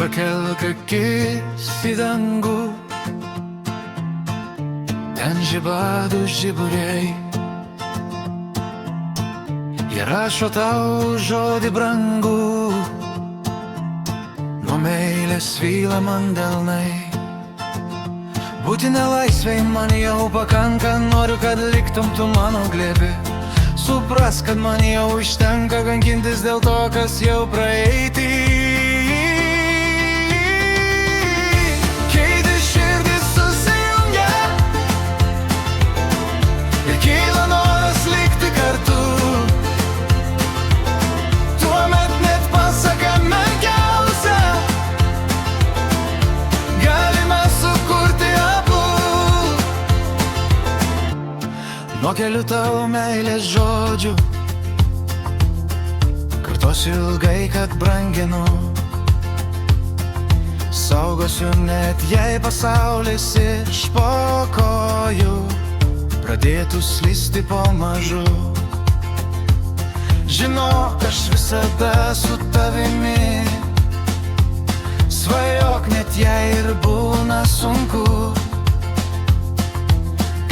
Pakelk akis į dangų, ten žiba du žiburiai. Jie rašo tau žodį brangų, nuo meilės svyla man delnai. Būti nelaisvėj man jau pakanka, noriu, kad liktum tu mano glėbi. Suprask, kad man jau užtenka kankintis dėl to, kas jau praeity. Keiti širdis susijungia ir kyla noras likti kartu. Tuomet net pasaka menkiausia galime sukurti abu. Nuo kelių tau meilės žodžių kartosiu ilgai, kad branginu. Saugosiu net jei pasaulis iš po kojų pradėtų slysti pamažu. Žinok, aš visada su tavimi, svajok net jei ir būna sunku.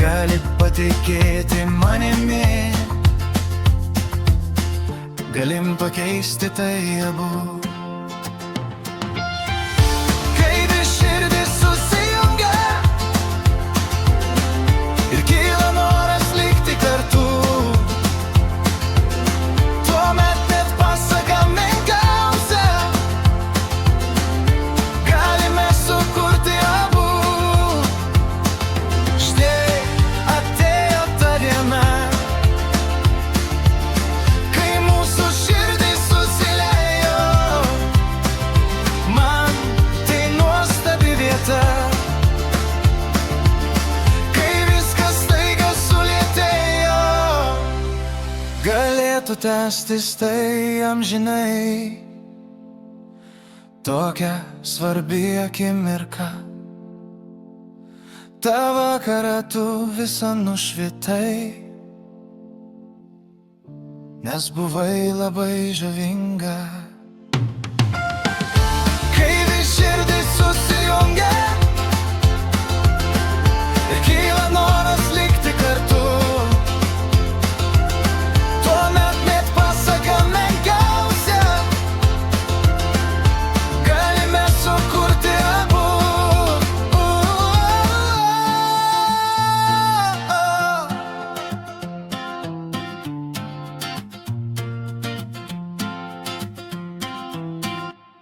Gali patikėti manimi, galim pakeisti tai abu. Kai dvi širdis susijungia ir kyla noras likti kartu, tuomet net pasaka menkiausia galime sukurti abu. Štai atėjo ta diena, kai mūsų širdys susiliejo. Man tai nuostabi vieta, kai viskas staiga sulėtėjo. Galėtų tęstis tai amžinai, tokia svarbi akimirka. Ta vakarą tu visą nušvitai, nes buvai labai žavinga.